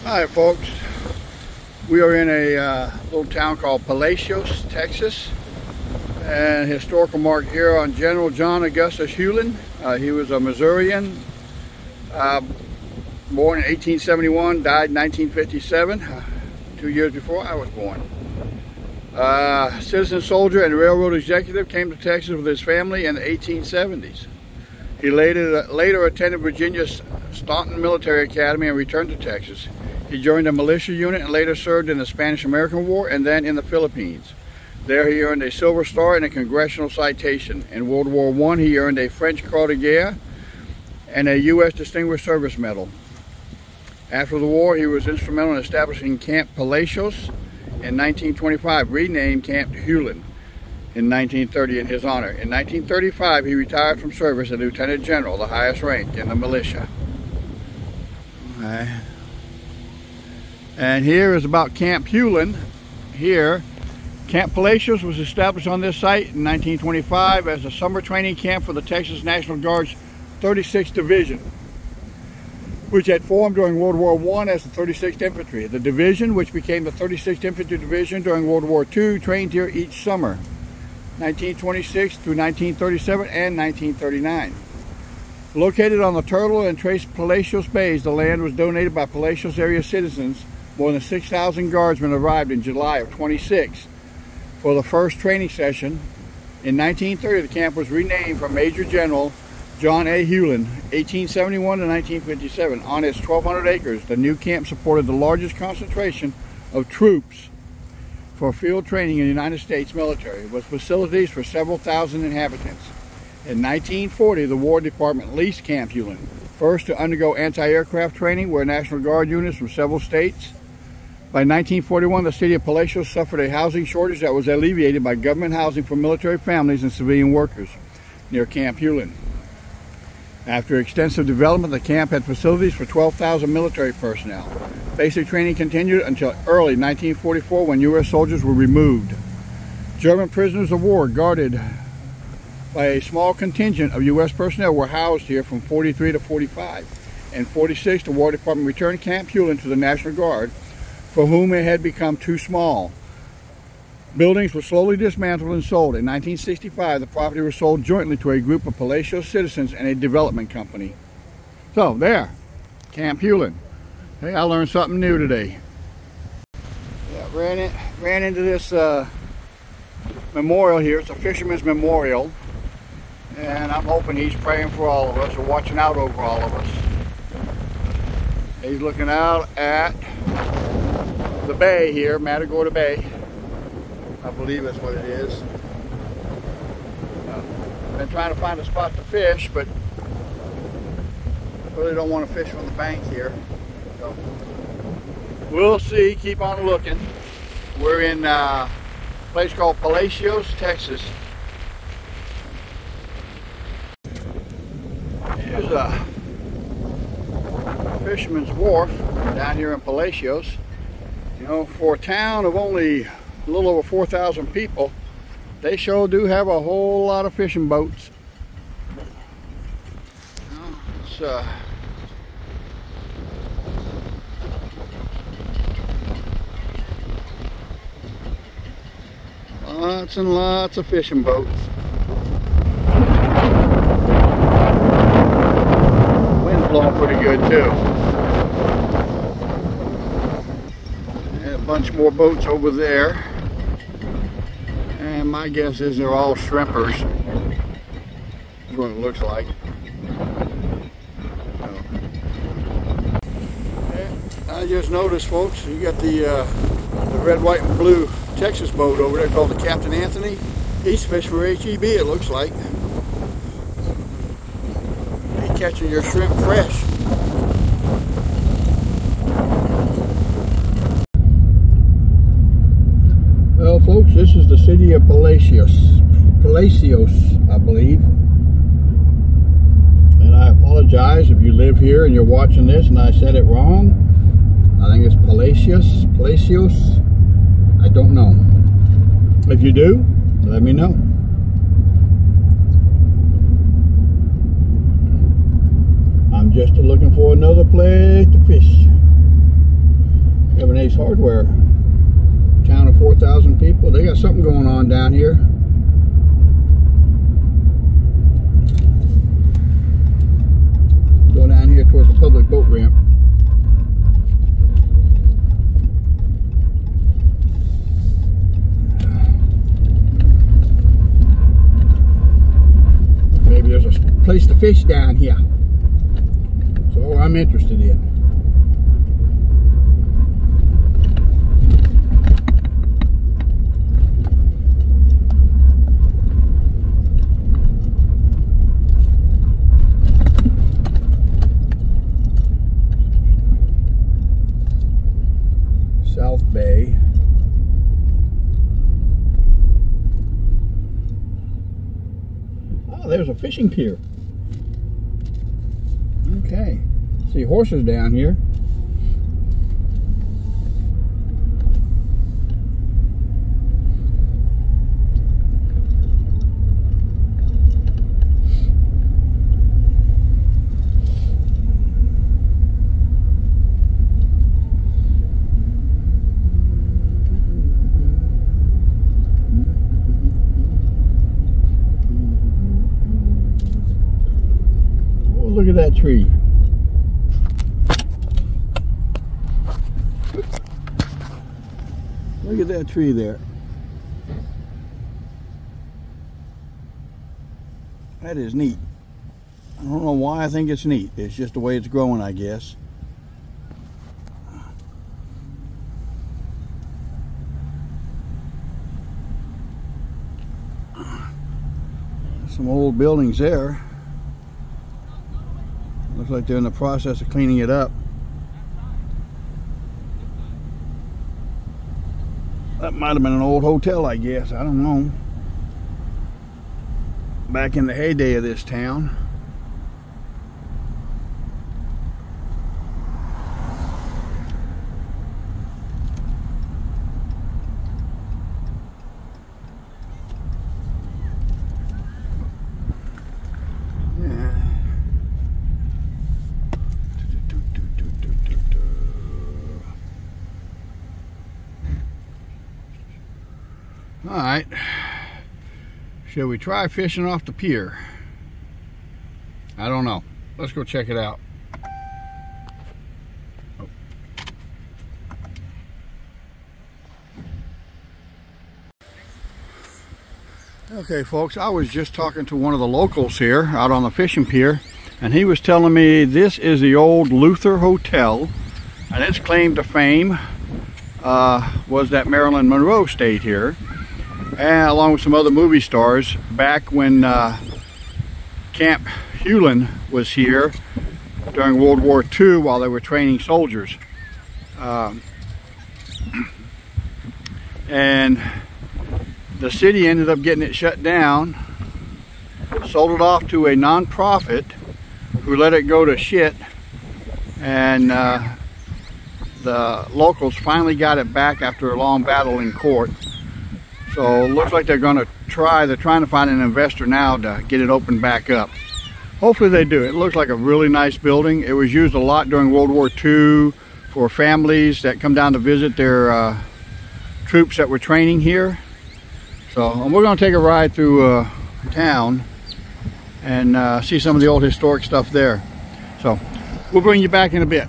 Hi folks, we are in a little town called Palacios, Texas, and historical mark here on General John Augustus Huelen. He was a Missourian, born in 1871, died in 1957, 2 years before I was born. Citizen soldier and railroad executive, came to Texas with his family in the 1870s. He later attended Virginia's Staunton Military Academy and returned to Texas. He joined a militia unit and later served in the Spanish-American War and then in the Philippines. There he earned a Silver Star and a Congressional Citation. In World War I, he earned a French Croix de Guerre and a U.S. Distinguished Service Medal. After the war, he was instrumental in establishing Camp Palacios in 1925, renamed Camp Huelen in 1930 in his honor. In 1935, he retired from service as Lieutenant General, the highest rank in the militia. And here is about Camp Huelen. Here, Camp Palacios was established on this site in 1925 as a summer training camp for the Texas National Guard's 36th Division, which had formed during World War I as the 36th Infantry. The division, which became the 36th Infantry Division during World War II, trained here each summer, 1926 through 1937 and 1939. Located on the Turtle and Trace Palacios Bays, the land was donated by Palacios area citizens. More than 6,000 guardsmen arrived in July of 26 for the first training session. In 1930, the camp was renamed from Major General John A. Huelen, 1871 to 1957. On its 1,200 acres, the new camp supported the largest concentration of troops for field training in the United States military, with facilities for several thousand inhabitants. In 1940, the War Department leased Camp Huelen, first to undergo anti-aircraft training where National Guard units from several states. By 1941, the city of Palacios suffered a housing shortage that was alleviated by government housing for military families and civilian workers near Camp Huelen. After extensive development, the camp had facilities for 12,000 military personnel. Basic training continued until early 1944 when U.S. soldiers were removed. German prisoners of war guarded by a small contingent of U.S. personnel were housed here from 43 to 45. In 46, the War Department returned Camp Huelen to the National Guard, for whom it had become too small. Buildings were slowly dismantled and sold. In 1965, the property was sold jointly to a group of Palacios citizens and a development company. So, there, Camp Huelen. Hey, I learned something new today. Yeah, ran into this memorial here. It's a fisherman's memorial. And I'm hoping he's praying for all of us, or watching out over all of us. He's looking out at the bay here, Matagorda Bay. I believe that's what it is. Been trying to find a spot to fish, but really don't want to fish from the bank here. So we'll see. Keep on looking. We're in a place called Palacios, Texas. Here's a fisherman's wharf down here in Palacios. You know, for a town of only a little over 4,000 people, they sure do have a whole lot of fishing boats. You know, it's lots and lots of fishing boats. Wind's blowing pretty good too. And a bunch more boats over there. And my guess is they're all shrimpers. That's what it looks like. So, I just noticed, folks, you got the red, white, and blue Texas boat over there called the Captain Anthony. He's fished for HEB, it looks like. He's catching your shrimp fresh. Well, folks, this is the city of Palacios, I believe. And I apologize if you live here and you're watching this and I said it wrong. I think it's Palacios. I don't know. If you do, let me know. I'm just looking for another place to fish. Hardware. Town of 4,000 people. They got something going on down here. Go down here towards the public boat ramp. Maybe there's a place to fish down here. That's all I'm interested in. South Bay. Oh, there's a fishing pier. Okay. See horses down here. Look at that tree. Look at that tree there. That is neat. I don't know why I think it's neat. It's just the way it's growing, I guess. Some old buildings there. Looks like they're in the process of cleaning it up. That might have been an old hotel, I guess. I don't know. Back in the heyday of this town. Alright, shall we try fishing off the pier? I don't know. Let's go check it out. Oh. Okay folks, I was just talking to one of the locals here out on the fishing pier, and he was telling me this is the old Luther Hotel, and its claim to fame was that Marilyn Monroe stayed here. And along with some other movie stars back when Camp Huelen was here during World War II while they were training soldiers. And the city ended up getting it shut down, sold it off to a non-profit who let it go to shit, and the locals finally got it back after a long battle in court. So it looks like they're trying to find an investor now to get it opened back up. Hopefully they do. It looks like a really nice building. It was used a lot during World War II for families that come down to visit their troops that were training here. So we're going to take a ride through town and see some of the old historic stuff there. So we'll bring you back in a bit.